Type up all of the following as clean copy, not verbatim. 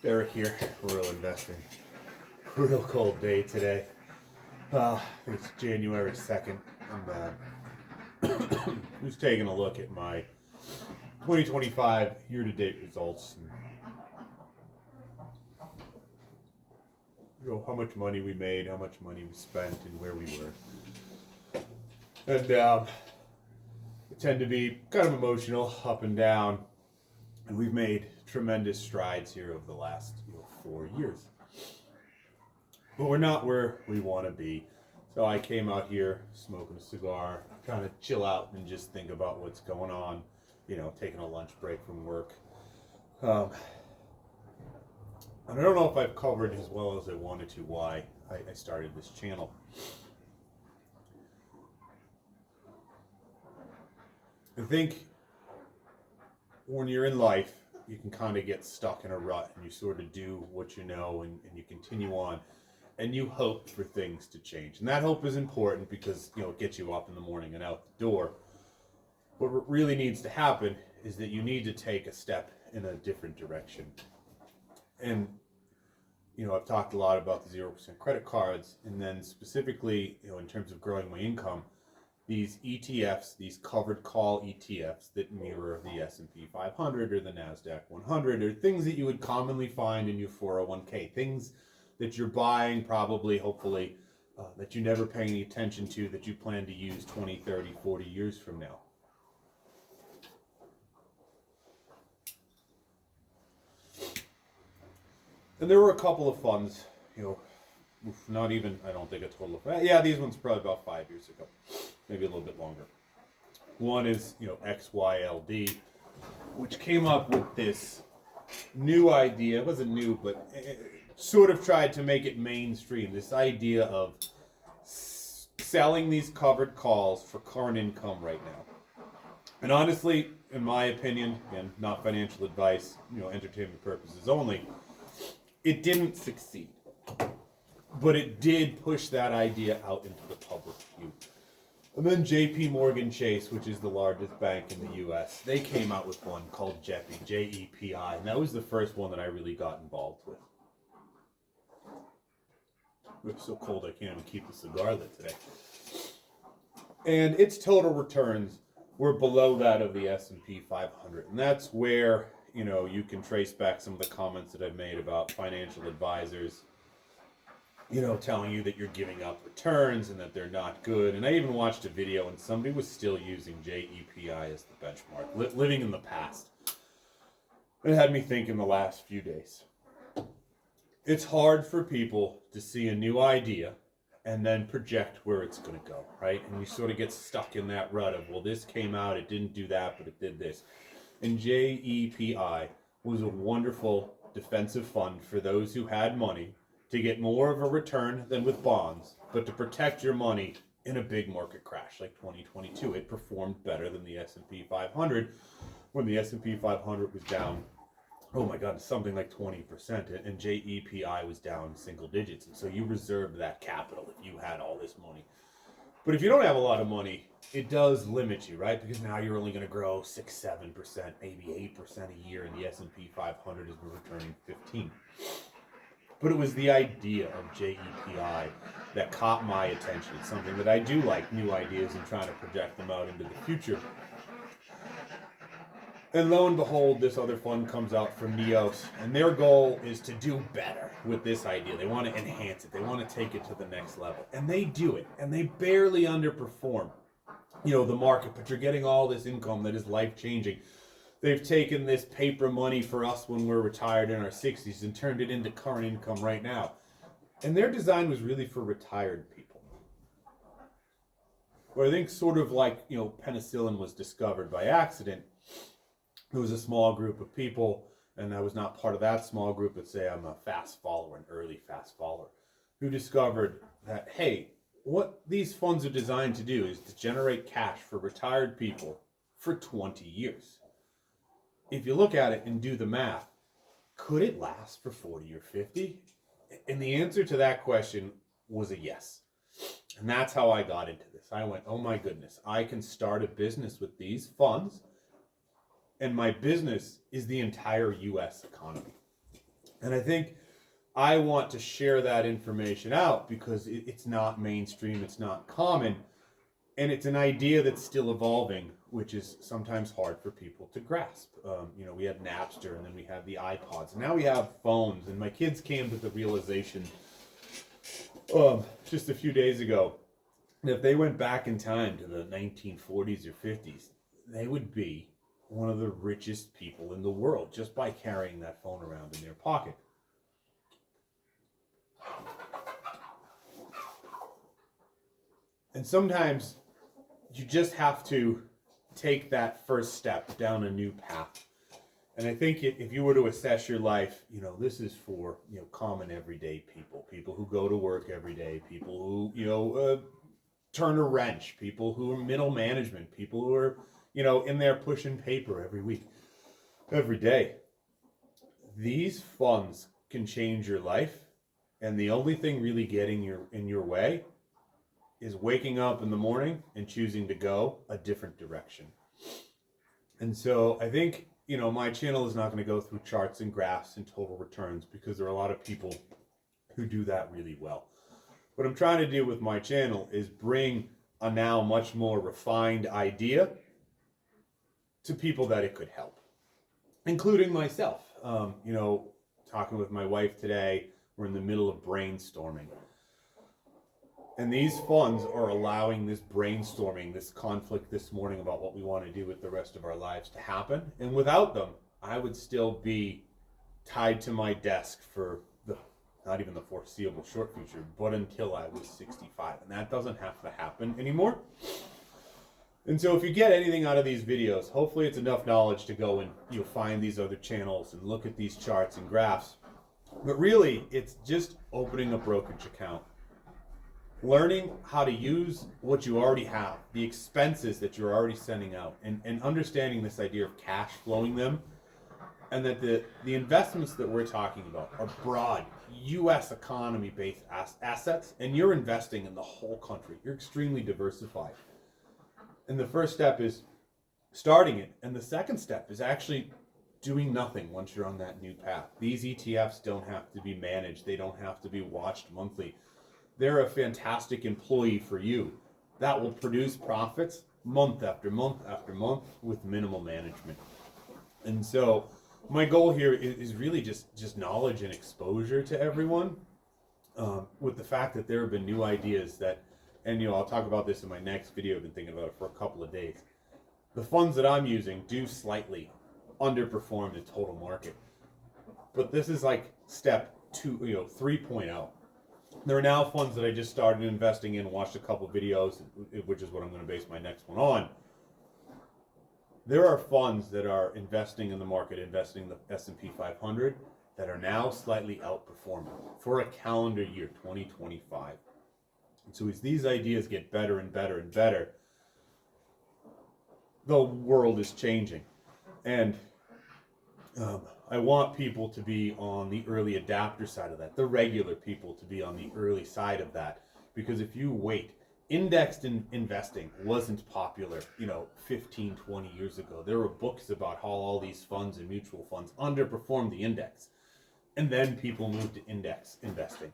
Derek here, Real Investing. Real cold day today. It's January 2nd. I'm just taking a look at my 2025 year-to-date results. And, how much money we made, how much money we spent, and where we were. And I tend to be kind of emotional, up and down. And we've made tremendous strides here over the last 4 years. But we're not where we want to be. So I came out here smoking a cigar, kind of chill out and just think about what's going on, taking a lunch break from work. And I don't know if I've covered as well as I wanted to why I started this channel. I think when you're in life, you can kind of get stuck in a rut and you sort of do what you know and you continue on and you hope for things to change. And that hope is important because, it gets you up in the morning and out the door. But what really needs to happen is that you need to take a step in a different direction. And, I've talked a lot about the 0% credit cards, and then specifically, in terms of growing my income, these ETFs, these covered call ETFs that mirror the S&P 500 or the NASDAQ 100 are things that you would commonly find in your 401k, things that you're buying probably, hopefully, that you never pay any attention to, that you plan to use 20, 30, 40 years from now. And there were a couple of funds, not even, I don't think a total of, these ones probably about 5 years ago, maybe a little bit longer. One is, XYLD, which came up with this new idea. It wasn't new, but it sort of tried to make it mainstream. This idea of selling these covered calls for current income right now. And honestly, in my opinion, again, not financial advice, entertainment purposes only, it didn't succeed. But it did push that idea out into the public view. And then JP Chase, which is the largest bank in the U.S., they came out with one called JEPI, J-E-P-I, and that was the first one that I really got involved with. It's so cold I can't even keep the cigar lit today. And its total returns were below that of the S&P 500, and that's where, you can trace back some of the comments that I've made about financial advisors, telling you that you're giving up returns and that they're not good. And I even watched a video and somebody was still using JEPI as the benchmark, living in the past. It had me think in the last few days. It's hard for people to see a new idea and then project where it's going to go, right? And you sort of get stuck in that rut of, well, this came out, it didn't do that, but it did this. And JEPI was a wonderful defensive fund for those who had money to get more of a return than with bonds, but to protect your money in a big market crash like 2022. It performed better than the S&P 500 when the S&P 500 was down, oh my God, something like 20%, and JEPI was down single digits. And so you reserved that capital if you had all this money. But if you don't have a lot of money, it does limit you, right? Because now you're only going to grow 6, 7%, maybe 8% a year, and the S&P 500 is returning 15%. But it was the idea of JEPI that caught my attention. It's something that I do like, new ideas and trying to project them out into the future. And lo and behold, this other fund comes out from Neos, and their goal is to do better with this idea. They want to enhance it. They want to take it to the next level. And they do it, and they barely underperform, the market, but you're getting all this income that is life-changing. They've taken this paper money for us when we're retired in our 60s and turned it into current income right now. And their design was really for retired people. Where I think sort of like, penicillin was discovered by accident, it was a small group of people, and I was not part of that small group, but say I'm a fast follower, an early fast follower, who discovered that, hey, what these funds are designed to do is to generate cash for retired people for 20 years. If you look at it and do the math, could it last for 40 or 50? And the answer to that question was a yes. And that's how I got into this. I went, oh my goodness, I can start a business with these funds, and my business is the entire U.S. economy. And I think I want to share that information out because it's not mainstream, it's not common, and it's an idea that's still evolving, which is sometimes hard for people to grasp. We had Napster, and then we had the iPods, and now we have phones. And my kids came to the realization just a few days ago that if they went back in time to the 1940s or 50s, they would be one of the richest people in the world just by carrying that phone around in their pocket. And sometimes you just have to take that first step down a new path. And I think if you were to assess your life, this is for, common everyday people who go to work every day, people who, turn a wrench, people who are middle management, people who are, in there pushing paper every week, every day. These funds can change your life. And the only thing really getting in your way is waking up in the morning and choosing to go a different direction. And so I think, my channel is not going to go through charts and graphs and total returns because there are a lot of people who do that really well. What I'm trying to do with my channel is bring a now much more refined idea to people that it could help, including myself. Talking with my wife today, we're in the middle of brainstorming. And these funds are allowing this brainstorming, this conflict this morning about what we want to do with the rest of our lives to happen. And without them, I would still be tied to my desk for not even the foreseeable short future, but until I was 65. And that doesn't have to happen anymore. And so if you get anything out of these videos, hopefully it's enough knowledge to go and find these other channels and look at these charts and graphs. But really, it's just opening a brokerage account. Learning how to use what you already have, the expenses that you're already sending out, and understanding this idea of cash flowing them, and that the investments that we're talking about are broad, U.S. economy-based assets, and you're investing in the whole country. You're extremely diversified. And the first step is starting it, and the second step is actually doing nothing once you're on that new path. These ETFs don't have to be managed. They don't have to be watched monthly. They're a fantastic employee for you that will produce profits month after month after month with minimal management. And so my goal here is really just knowledge and exposure to everyone, with the fact that there have been new ideas that, and I'll talk about this in my next video. I've been thinking about it for a couple of days. The funds that I'm using do slightly underperform the total market. But this is like step 3.0. There are now funds that I just started investing in, watched a couple videos, which is what I'm going to base my next one on. There are funds that are investing in the market, investing in the S&P 500, that are now slightly outperforming for a calendar year, 2025. And so as these ideas get better and better and better, the world is changing. And I want people to be on the early adapter side of that, the regular people to be on the early side of that. Because if you wait, indexed investing wasn't popular, 15, 20 years ago. There were books about how all these funds and mutual funds underperformed the index. And then people moved to index investing.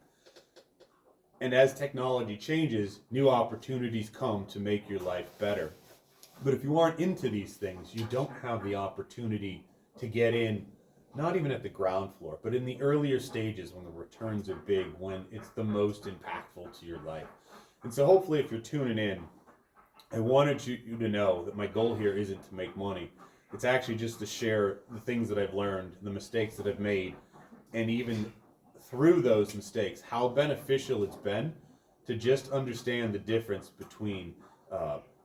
And as technology changes, new opportunities come to make your life better. But if you aren't into these things, you don't have the opportunity to get in, not even at the ground floor, but in the earlier stages when the returns are big, when it's the most impactful to your life. And so hopefully if you're tuning in, I wanted you to know that my goal here isn't to make money. It's actually just to share the things that I've learned, the mistakes that I've made, and even through those mistakes, how beneficial it's been to just understand the difference between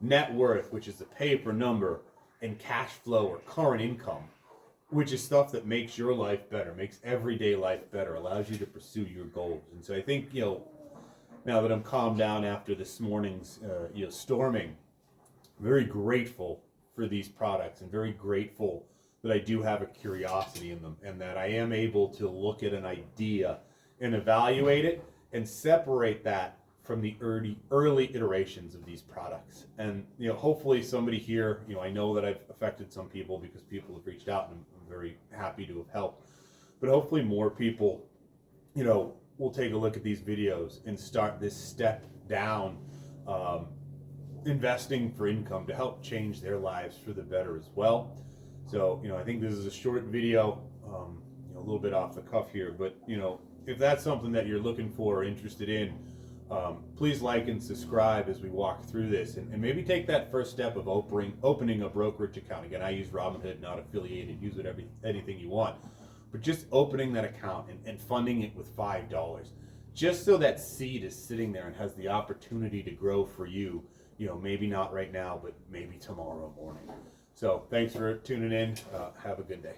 net worth, which is the paper number, and cash flow or current income, which is stuff that makes your life better, makes everyday life better, allows you to pursue your goals. And so I think, now that I'm calmed down after this morning's storming, I'm very grateful for these products and very grateful that I do have a curiosity in them, and that I am able to look at an idea and evaluate it and separate that from the early iterations of these products. And hopefully somebody here, I know that I've affected some people because people have reached out, and I'm very happy to have helped. but hopefully more people, you know, will take a look at these videos and start this step down, investing for income to help change their lives for the better as well. So, you know, I think this is a short video, you know, a little bit off the cuff here, but, you know, if that's something that you're looking for or interested in, please like and subscribe as we walk through this, and maybe take that first step of opening a brokerage account. Again, I use Robinhood, not affiliated, use it anything you want, but just opening that account and funding it with $5, just so that seed is sitting there and has the opportunity to grow for you, you know, maybe not right now, but maybe tomorrow morning. So thanks for tuning in. Have a good day.